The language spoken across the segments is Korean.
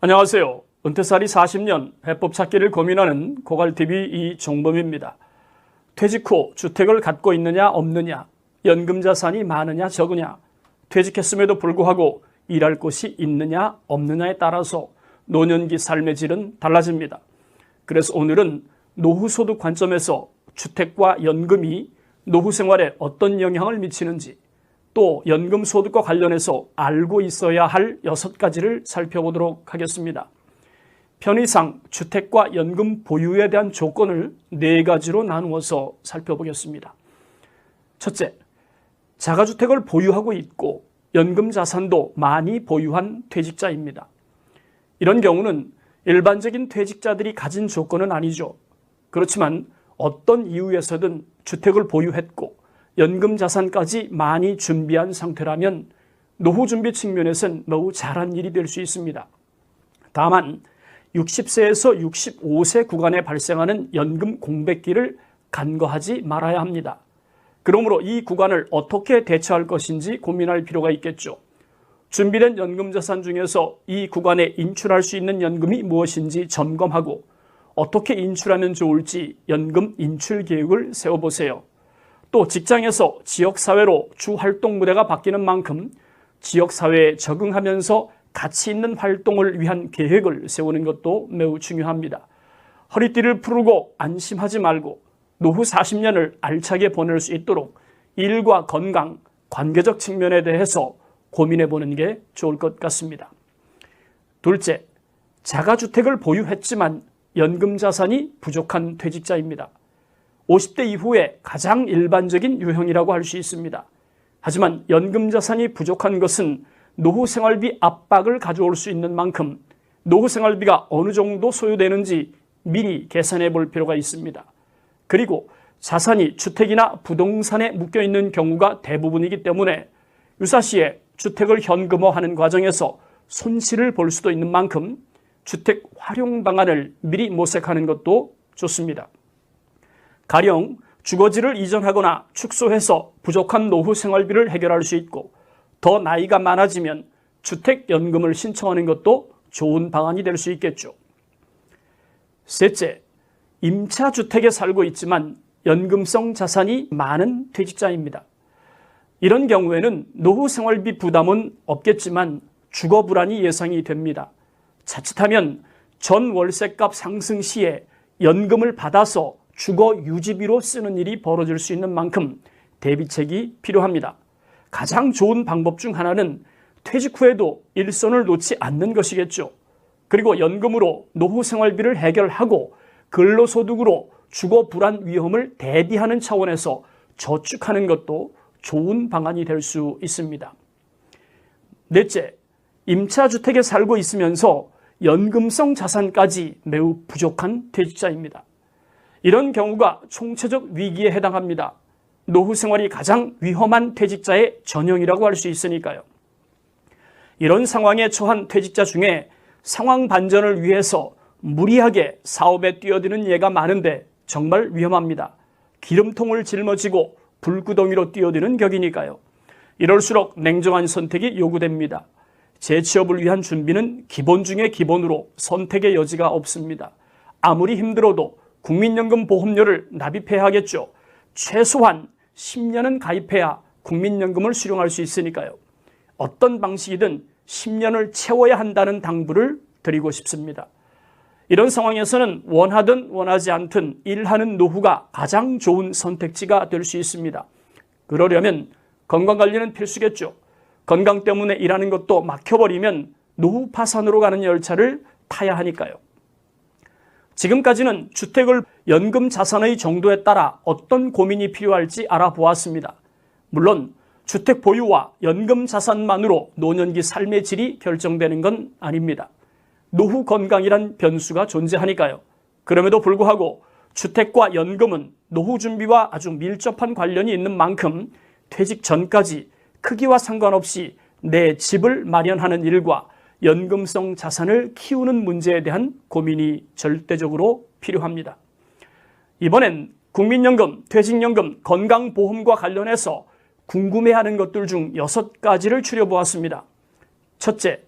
안녕하세요. 은퇴살이 40년 해법 찾기를 고민하는 고갈TV 이종범입니다. 퇴직 후 주택을 갖고 있느냐 없느냐, 연금 자산이 많으냐 적으냐, 퇴직했음에도 불구하고 일할 곳이 있느냐 없느냐에 따라서 노년기 삶의 질은 달라집니다. 그래서 오늘은 노후소득 관점에서 주택과 연금이 노후 생활에 어떤 영향을 미치는지, 또 연금 소득과 관련해서 알고 있어야 할 6가지를 살펴보도록 하겠습니다. 편의상 주택과 연금 보유에 대한 조건을 4가지로 나누어서 살펴보겠습니다. 첫째, 자가주택을 보유하고 있고 연금 자산도 많이 보유한 퇴직자입니다. 이런 경우는 일반적인 퇴직자들이 가진 조건은 아니죠. 그렇지만 어떤 이유에서든 주택을 보유했고 연금 자산까지 많이 준비한 상태라면 노후 준비 측면에서는 매우 잘한 일이 될 수 있습니다. 다만 60세에서 65세 구간에 발생하는 연금 공백기를 간과하지 말아야 합니다. 그러므로 이 구간을 어떻게 대처할 것인지 고민할 필요가 있겠죠. 준비된 연금 자산 중에서 이 구간에 인출할 수 있는 연금이 무엇인지 점검하고 어떻게 인출하면 좋을지 연금 인출 계획을 세워보세요. 또 직장에서 지역사회로 주 활동 무대가 바뀌는 만큼 지역사회에 적응하면서 가치 있는 활동을 위한 계획을 세우는 것도 매우 중요합니다. 허리띠를 푸르고 안심하지 말고 노후 40년을 알차게 보낼 수 있도록 일과 건강, 관계적 측면에 대해서 고민해 보는 게 좋을 것 같습니다. 둘째, 자가주택을 보유했지만 연금 자산이 부족한 퇴직자입니다. 50대 이후에 가장 일반적인 유형이라고 할 수 있습니다. 하지만 연금 자산이 부족한 것은 노후 생활비 압박을 가져올 수 있는 만큼 노후 생활비가 어느 정도 소요되는지 미리 계산해 볼 필요가 있습니다. 그리고 자산이 주택이나 부동산에 묶여 있는 경우가 대부분이기 때문에 유사시에 주택을 현금화하는 과정에서 손실을 볼 수도 있는 만큼 주택 활용 방안을 미리 모색하는 것도 좋습니다. 가령 주거지를 이전하거나 축소해서 부족한 노후 생활비를 해결할 수 있고 더 나이가 많아지면 주택연금을 신청하는 것도 좋은 방안이 될 수 있겠죠. 셋째, 임차주택에 살고 있지만 연금성 자산이 많은 퇴직자입니다. 이런 경우에는 노후 생활비 부담은 없겠지만 주거 불안이 예상이 됩니다. 자칫하면 전 월세값 상승 시에 연금을 받아서 주거 유지비로 쓰는 일이 벌어질 수 있는 만큼 대비책이 필요합니다. 가장 좋은 방법 중 하나는 퇴직 후에도 일손을 놓지 않는 것이겠죠. 그리고 연금으로 노후 생활비를 해결하고 근로소득으로 주거 불안 위험을 대비하는 차원에서 저축하는 것도 좋은 방안이 될 수 있습니다. 넷째, 임차주택에 살고 있으면서 연금성 자산까지 매우 부족한 퇴직자입니다. 이런 경우가 총체적 위기에 해당합니다. 노후 생활이 가장 위험한 퇴직자의 전형이라고 할 수 있으니까요. 이런 상황에 처한 퇴직자 중에 상황 반전을 위해서 무리하게 사업에 뛰어드는 예가 많은데 정말 위험합니다. 기름통을 짊어지고 불구덩이로 뛰어드는 격이니까요. 이럴수록 냉정한 선택이 요구됩니다. 재취업을 위한 준비는 기본 중에 기본으로 선택의 여지가 없습니다. 아무리 힘들어도 국민연금 보험료를 납입해야 하겠죠. 최소한 10년은 가입해야 국민연금을 수령할 수 있으니까요. 어떤 방식이든 10년을 채워야 한다는 당부를 드리고 싶습니다. 이런 상황에서는 원하든 원하지 않든 일하는 노후가 가장 좋은 선택지가 될 수 있습니다. 그러려면 건강관리는 필수겠죠. 건강 때문에 일하는 것도 막혀버리면 노후 파산으로 가는 열차를 타야 하니까요. 지금까지는 주택을 연금 자산의 정도에 따라 어떤 고민이 필요할지 알아보았습니다. 물론 주택 보유와 연금 자산만으로 노년기 삶의 질이 결정되는 건 아닙니다. 노후 건강이란 변수가 존재하니까요. 그럼에도 불구하고 주택과 연금은 노후 준비와 아주 밀접한 관련이 있는 만큼 퇴직 전까지 크기와 상관없이 내 집을 마련하는 일과 연금성 자산을 키우는 문제에 대한 고민이 절대적으로 필요합니다. 이번엔 국민연금, 퇴직연금, 건강보험과 관련해서 궁금해하는 것들 중 6가지를 추려보았습니다. 첫째,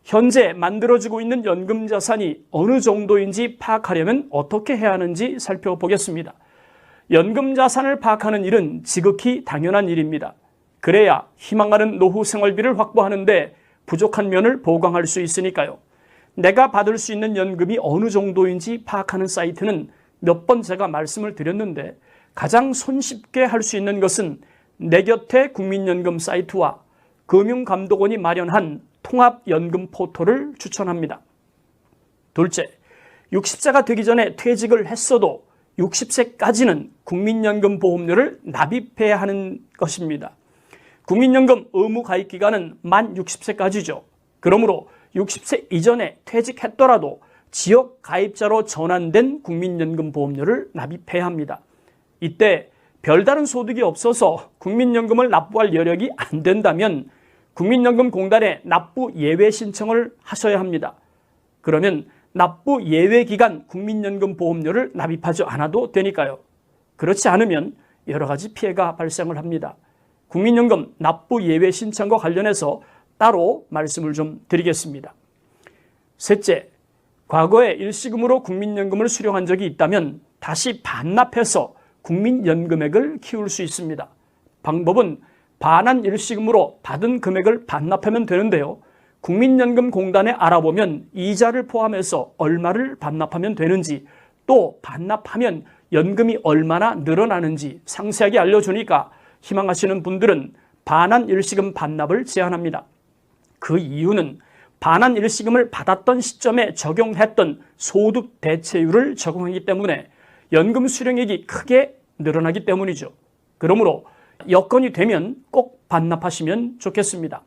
현재 만들어지고 있는 연금 자산이 어느 정도인지 파악하려면 어떻게 해야 하는지 살펴보겠습니다. 연금 자산을 파악하는 일은 지극히 당연한 일입니다. 그래야 희망하는 노후 생활비를 확보하는데 부족한 면을 보강할 수 있으니까요. 내가 받을 수 있는 연금이 어느 정도인지 파악하는 사이트는 몇 번 제가 말씀을 드렸는데 가장 손쉽게 할 수 있는 것은 내 곁에 국민연금 사이트와 금융감독원이 마련한 통합연금 포털을 추천합니다. 둘째, 60세가 되기 전에 퇴직을 했어도 60세까지는 국민연금 보험료를 납입해야 하는 것입니다. 국민연금 의무 가입 기간은 만 60세까지죠. 그러므로 60세 이전에 퇴직했더라도 지역 가입자로 전환된 국민연금 보험료를 납입해야 합니다. 이때 별다른 소득이 없어서 국민연금을 납부할 여력이 안 된다면 국민연금공단에 납부 예외 신청을 하셔야 합니다. 그러면 납부 예외 기간 국민연금 보험료를 납입하지 않아도 되니까요. 그렇지 않으면 여러 가지 피해가 발생을 합니다. 국민연금 납부 예외 신청과 관련해서 따로 말씀을 좀 드리겠습니다. 셋째, 과거에 일시금으로 국민연금을 수령한 적이 있다면 다시 반납해서 국민연금액을 키울 수 있습니다. 방법은 반환 일시금으로 받은 금액을 반납하면 되는데요. 국민연금공단에 알아보면 이자를 포함해서 얼마를 반납하면 되는지, 또 반납하면 연금이 얼마나 늘어나는지 상세하게 알려주니까 희망하시는 분들은 반환 일시금 반납을 제한합니다. 그 이유는 반환 일시금을 받았던 시점에 적용했던 소득 대체율을 적용하기 때문에 연금 수령액이 크게 늘어나기 때문이죠. 그러므로 여건이 되면 꼭 반납하시면 좋겠습니다.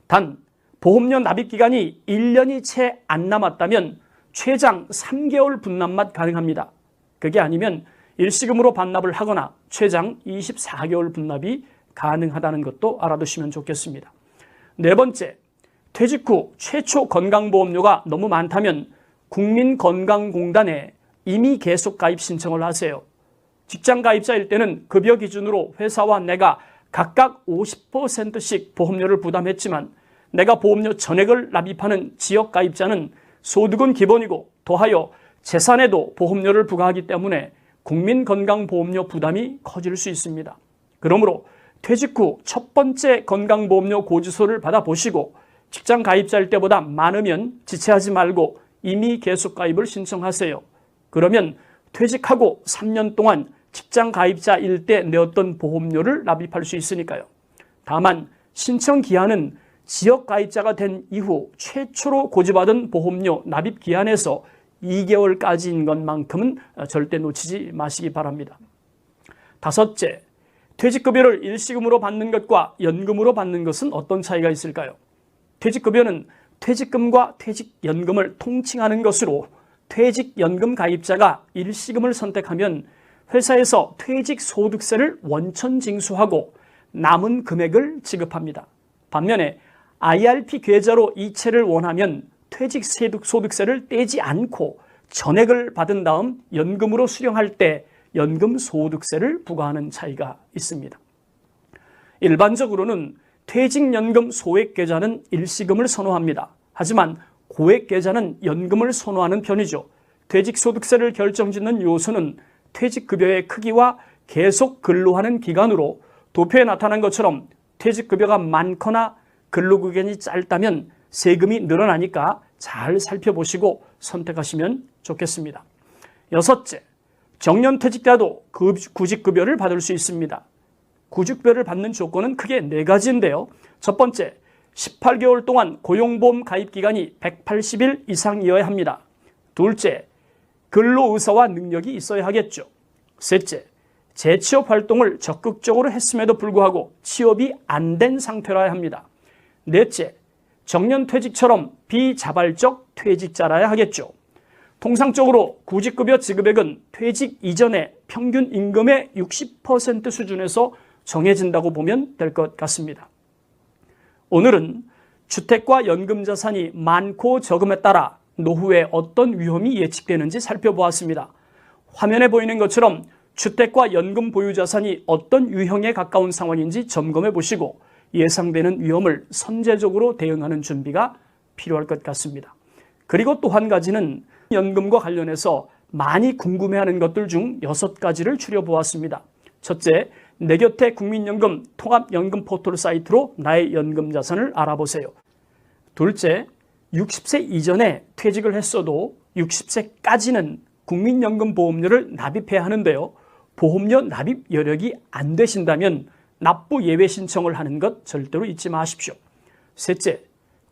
단, 보험료 납입 기간이 1년이 채 안 남았다면 최장 3개월 분납만 가능합니다. 그게 아니면 일시금으로 반납을 하거나 최장 24개월 분납이 가능하다는 것도 알아두시면 좋겠습니다. 네 번째, 퇴직 후 최초 건강보험료가 너무 많다면 국민건강공단에 임의 계속 가입 신청을 하세요. 직장 가입자일 때는 급여 기준으로 회사와 내가 각각 50%씩 보험료를 부담했지만 내가 보험료 전액을 납입하는 지역 가입자는 소득은 기본이고 더하여 재산에도 보험료를 부과하기 때문에 국민건강보험료 부담이 커질 수 있습니다. 그러므로 퇴직 후 첫 번째 건강보험료 고지서를 받아보시고 직장 가입자일 때보다 많으면 지체하지 말고 임의 계속 가입을 신청하세요. 그러면 퇴직하고 3년 동안 직장 가입자일 때 내었던 보험료를 납입할 수 있으니까요. 다만 신청 기한은 지역 가입자가 된 이후 최초로 고지받은 보험료 납입 기한에서 2개월까지인 것만큼은 절대 놓치지 마시기 바랍니다. 다섯째, 퇴직급여를 일시금으로 받는 것과 연금으로 받는 것은 어떤 차이가 있을까요? 퇴직급여는 퇴직금과 퇴직연금을 통칭하는 것으로 퇴직연금 가입자가 일시금을 선택하면 회사에서 퇴직소득세를 원천 징수하고 남은 금액을 지급합니다. 반면에 IRP 계좌로 이체를 원하면 퇴직소득세를 떼지 않고 전액을 받은 다음 연금으로 수령할 때 연금소득세를 부과하는 차이가 있습니다. 일반적으로는 퇴직연금 소액계좌는 일시금을 선호합니다. 하지만 고액계좌는 연금을 선호하는 편이죠. 퇴직소득세를 결정짓는 요소는 퇴직급여의 크기와 계속 근로하는 기간으로 도표에 나타난 것처럼 퇴직급여가 많거나 근로기간이 짧다면 세금이 늘어나니까 잘 살펴보시고 선택하시면 좋겠습니다. 여섯째, 정년퇴직자도 구직급여를 받을 수 있습니다. 구직급여를 받는 조건은 크게 4가지인데요. 첫 번째, 18개월 동안 고용보험 가입기간이 180일 이상이어야 합니다. 둘째, 근로의사와 능력이 있어야 하겠죠. 셋째, 재취업 활동을 적극적으로 했음에도 불구하고 취업이 안 된 상태라야 합니다. 넷째, 정년퇴직처럼 비자발적 퇴직자라야 하겠죠. 통상적으로 구직급여 지급액은 퇴직 이전에 평균 임금의 60% 수준에서 정해진다고 보면 될 것 같습니다. 오늘은 주택과 연금 자산이 많고 적음에 따라 노후에 어떤 위험이 예측되는지 살펴보았습니다. 화면에 보이는 것처럼 주택과 연금 보유 자산이 어떤 유형에 가까운 상황인지 점검해 보시고 예상되는 위험을 선제적으로 대응하는 준비가 필요할 것 같습니다. 그리고 또 한 가지는 연금과 관련해서 많이 궁금해하는 것들 중 6가지를 추려보았습니다. 첫째, 내 곁에 국민연금 통합연금 포털 사이트로 나의 연금 자산을 알아보세요. 둘째, 60세 이전에 퇴직을 했어도 60세까지는 국민연금 보험료를 납입해야 하는데요. 보험료 납입 여력이 안 되신다면 납부 예외 신청을 하는 것 절대로 잊지 마십시오. 셋째,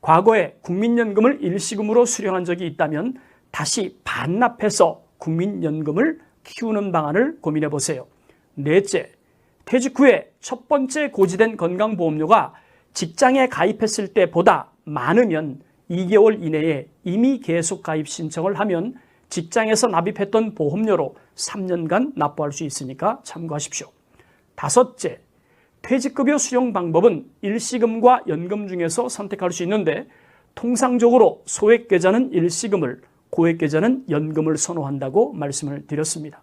과거에 국민연금을 일시금으로 수령한 적이 있다면 다시 반납해서 국민연금을 키우는 방안을 고민해 보세요. 넷째, 퇴직 후에 첫 번째 고지된 건강보험료가 직장에 가입했을 때보다 많으면 2개월 이내에 이미 계속 가입 신청을 하면 직장에서 납입했던 보험료로 3년간 납부할 수 있으니까 참고하십시오. 다섯째, 퇴직급여 수령 방법은 일시금과 연금 중에서 선택할 수 있는데 통상적으로 소액계좌는 일시금을, 고액계좌는 연금을 선호한다고 말씀을 드렸습니다.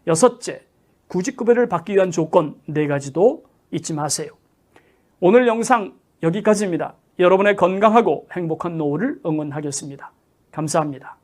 여섯째, 구직급여를 받기 위한 조건 4가지도 잊지 마세요. 오늘 영상 여기까지입니다. 여러분의 건강하고 행복한 노후를 응원하겠습니다. 감사합니다.